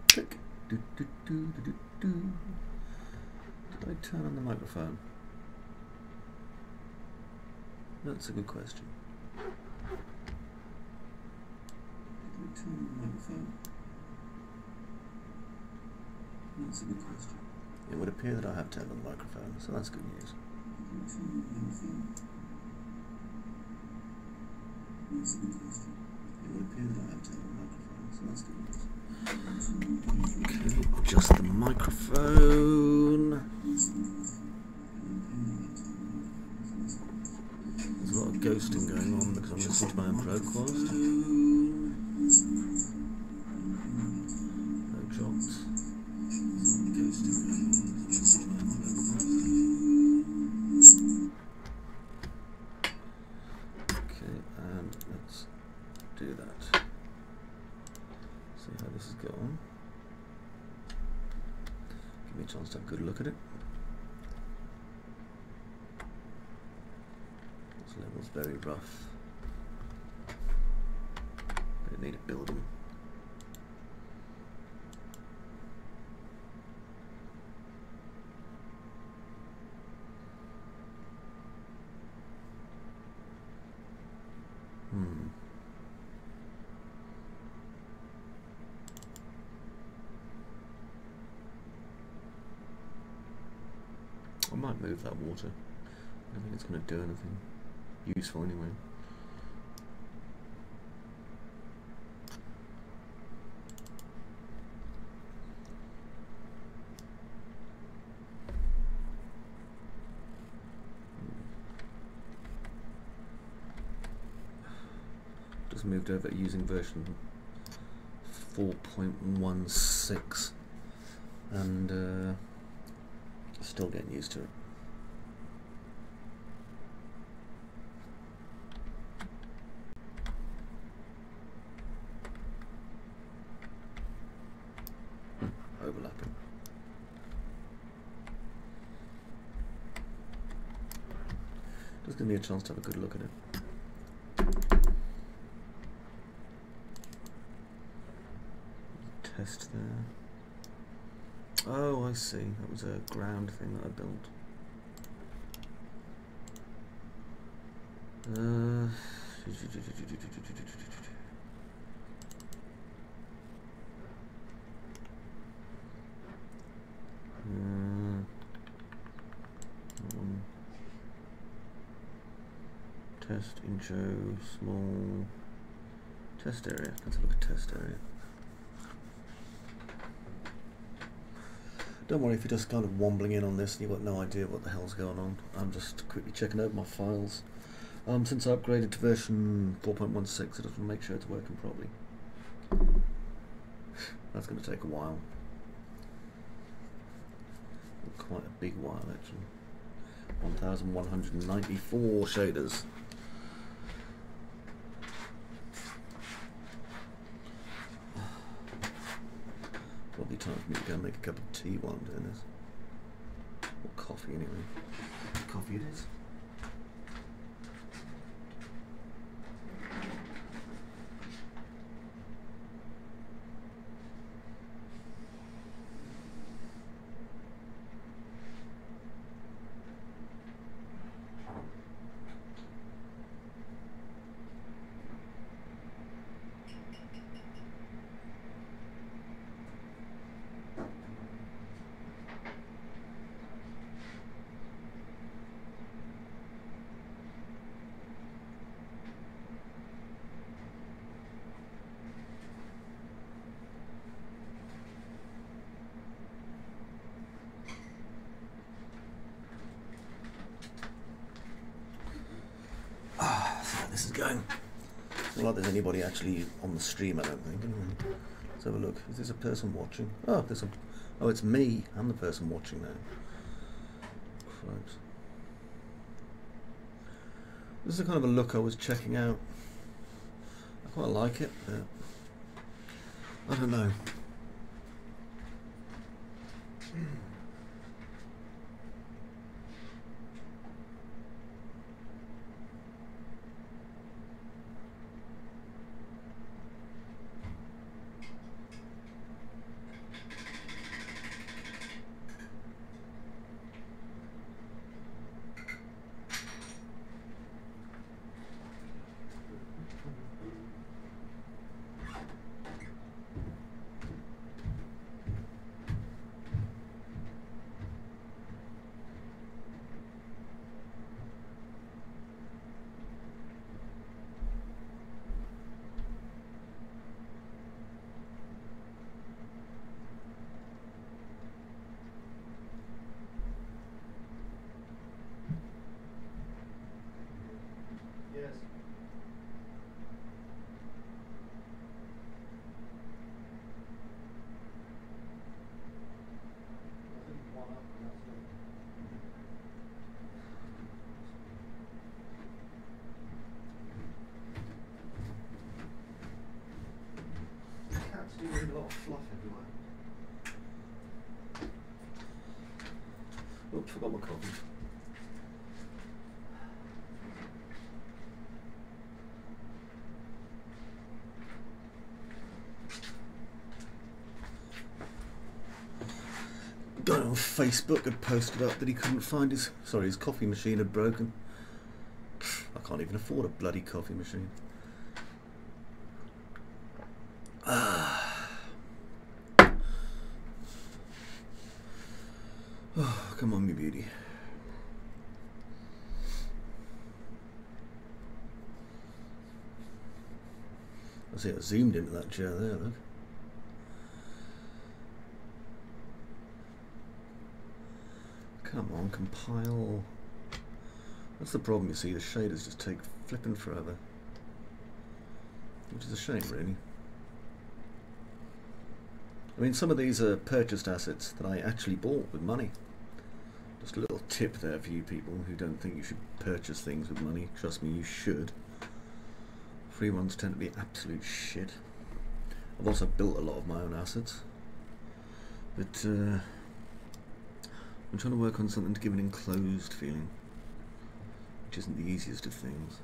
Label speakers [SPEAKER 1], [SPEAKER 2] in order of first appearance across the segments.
[SPEAKER 1] Click. Did I turn on the microphone? That's a good question. Did I turn on the microphone? That's a good question. It would appear that I have turned on the microphone, so that's good news. That's a good question. It would appear that I have turned on the microphone, so that's good news. Okay, adjust the microphone. There's a lot of ghosting going on because I'm listening to my own broadcast. No drops. Okay, and let's do that. See how this is going. Give me a chance to have a good look at it. This level's very rough. But it needed building. I might move that water. I don't think it's going to do anything useful anyway. Just moved over using version 4.16 and still getting used to it. Overlapping. Just give me a chance to have a good look at it. Test there. Oh, I see. That was a ground thing that I built. Test intro, small test area. Let's have a look at test area. Don't worry if you're just kind of wombling in on this and you've got no idea what the hell's going on. I'm just quickly checking out my files. Since I upgraded to version 4.16, it doesn't make sure it's working properly. That's going to take a while. Quite a big while actually. 1,194 shaders. Probably time for me to go and make a cup of tea while I'm doing this. Or coffee anyway. Coffee it is. This is going. It's not like there's anybody actually on the stream, I don't think. Anyway, let's have a look. Is this a person watching? Oh, there's a. Oh, it's me. I'm the person watching now. Right. This is the kind of a look I was checking out. I quite like it, but I don't know. lot of fluff everywhere. Oops, forgot my coffee. Guy on Facebook had posted up that he couldn't find his coffee machine had broken. I can't even afford a bloody coffee machine. Oh, come on, me beauty. I see I zoomed into that chair there, look. Come on, compile. That's the problem, you see, the shaders just take flipping forever. Which is a shame, really. I mean, some of these are purchased assets that I actually bought with money. Just a little tip there for you people who don't think you should purchase things with money. Trust me, you should. Free ones tend to be absolute shit. I've also built a lot of my own assets. But I'm trying to work on something to give an enclosed feeling, which isn't the easiest of things.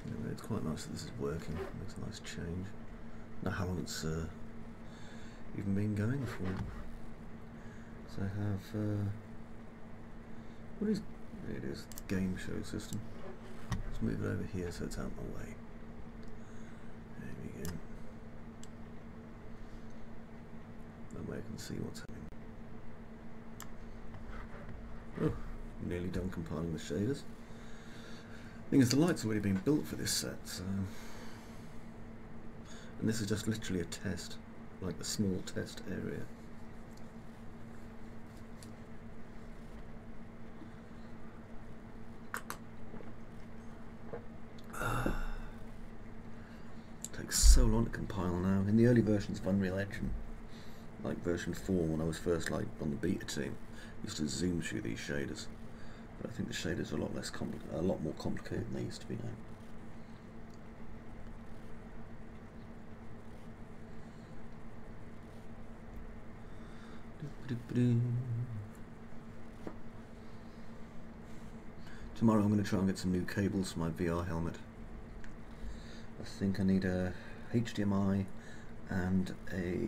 [SPEAKER 1] Anyway, it's quite nice that this is working. It makes a nice change. Now how long it's even been going for. So I have what is it is game show system. Let's move it over here so it's out of my way. There we go. That way I can see what's happening. Oh, nearly done compiling the shaders. Thing is, the light's already been built for this set, so, and this is just literally a test, like a small test area. Takes so long to compile now. In the early versions of Unreal Engine, like version 4, when I was first like on the beta team, I used to zoom through these shaders. But I think the shaders are a lot more complicated than they used to be now. Tomorrow I'm going to try and get some new cables for my VR helmet. I think I need a HDMI and a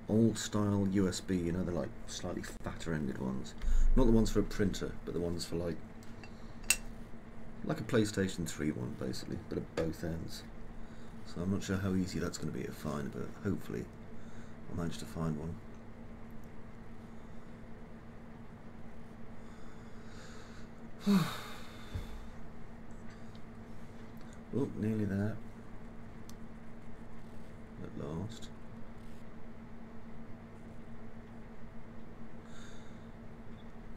[SPEAKER 1] old style USB, you know, they're like slightly fatter ended ones. Not the ones for a printer, but the ones for like a PlayStation 3 one basically, but at both ends. So I'm not sure how easy that's going to be to find, but hopefully I'll manage to find one. Oh, nearly there. At last.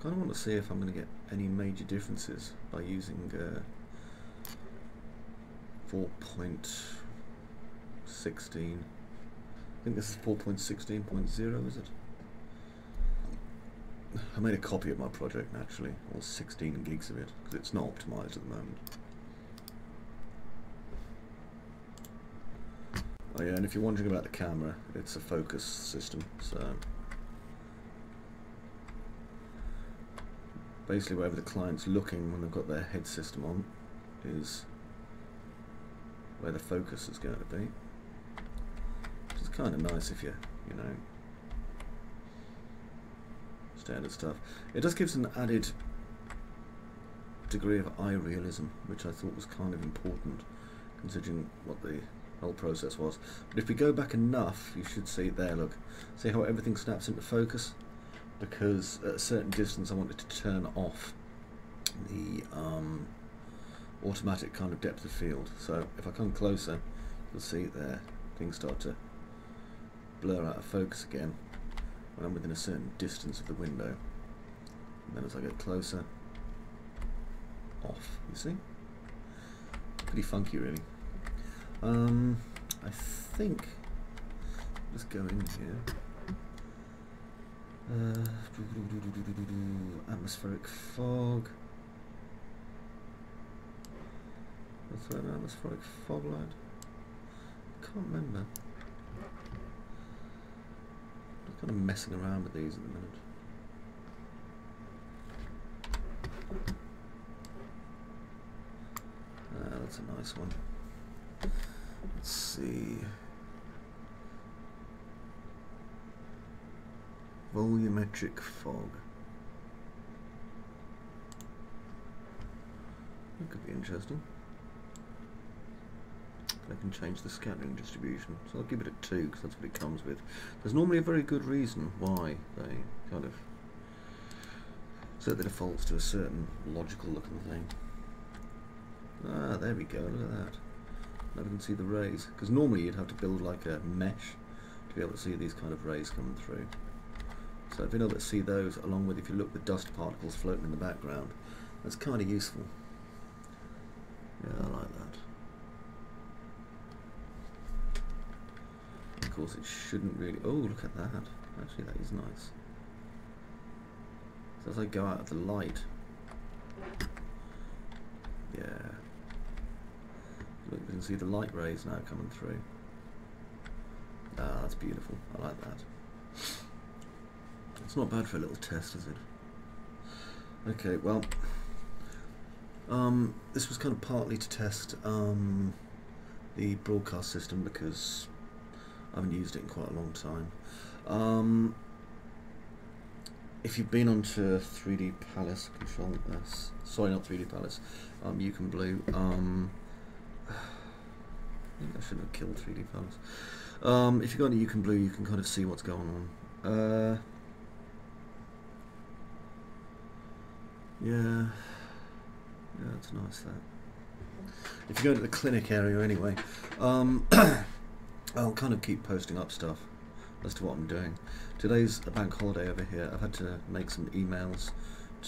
[SPEAKER 1] Kind of want to see if I'm going to get any major differences by using 4.16. I think this is 4.16.0, is it? I made a copy of my project naturally, or 16 gigs of it, because it's not optimized at the moment. Oh yeah, and if you're wondering about the camera, it's a focus system, so basically wherever the client's looking when they've got their head system on is where the focus is going to be. Which is kind of nice if you know, standard stuff. It just gives an added degree of eye realism, which I thought was kind of important considering what the whole process was. But if we go back enough, you should see it there, look. See how everything snaps into focus? Because at a certain distance I wanted to turn off the automatic kind of depth of field. So if I come closer, you'll see it there. Things start to blur out of focus again when I'm within a certain distance of the window. And then as I get closer, off, you see? Pretty funky, really. I think, just go in here, atmospheric fog, What's that atmospheric fog light? Can't remember. I'm kind of messing around with these at the minute. That's a nice one. Let's see. Volumetric fog. That could be interesting. I can change the scattering distribution, so I'll give it a 2 because that's what it comes with. There's normally a very good reason why they kind of set the defaults to a certain logical looking thing. Ah, there we go, look at that. Now we can see the rays, because normally you'd have to build like a mesh to be able to see these kind of rays coming through. So being able to see those, along with if you look at the dust particles floating in the background, that's kind of useful. Yeah, I like that. Of course, it shouldn't really. Oh, look at that! Actually, that is nice. So as I go out of the light, yeah, look, you can see the light rays now coming through. Ah, that's beautiful. I like that. It's not bad for a little test, is it? Okay, well, this was kind of partly to test the broadcast system because I haven't used it in quite a long time. If you've been onto 3D Palace, Control S, sorry, not 3D Palace, Yukon Blue, I think I shouldn't have killed 3D Palace. If you go into Yukon Blue, you can kind of see what's going on. Yeah, it's nice that. If you go to the clinic area anyway, I'll kind of keep posting up stuff as to what I'm doing. Today's a bank holiday over here. I've had to make some emails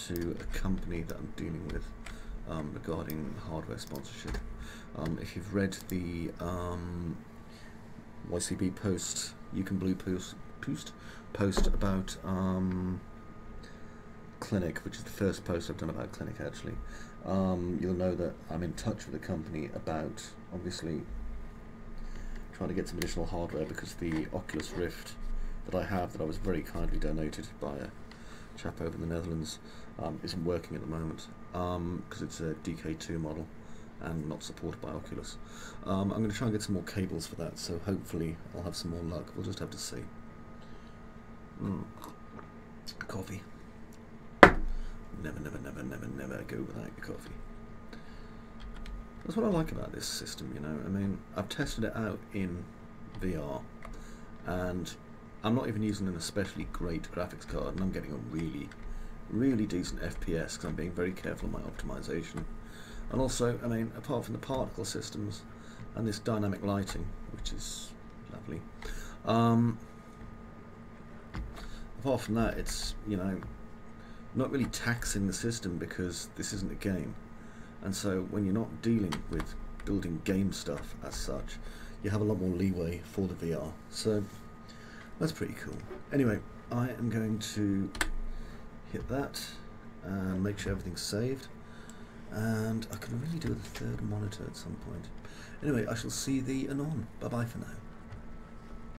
[SPEAKER 1] to a company that I'm dealing with regarding hardware sponsorship. If you've read the YCB post, Yukon Blue post about Clinic, which is the first post I've done about Clinic actually, you'll know that I'm in touch with the company about obviously trying to get some additional hardware because the Oculus Rift that I have, that I was very kindly donated by a chap over in the Netherlands, isn't working at the moment because it's a DK2 model and not supported by Oculus. I'm going to try and get some more cables for that, so hopefully I'll have some more luck. We'll just have to see. Coffee. Never go without your coffee. That's what I like about this system, you know. I mean, I've tested it out in VR, and I'm not even using an especially great graphics card, and I'm getting a really decent FPS because I'm being very careful on my optimization. And also, I mean, apart from the particle systems and this dynamic lighting, which is lovely, apart from that, it's, you know, not really taxing the system because this isn't a game. And so when you're not dealing with building game stuff as such, you have a lot more leeway for the VR. So that's pretty cool. Anyway, I am going to hit that and make sure everything's saved. And I can really do with a third monitor at some point. Anyway, I shall see thee anon. Bye bye for now.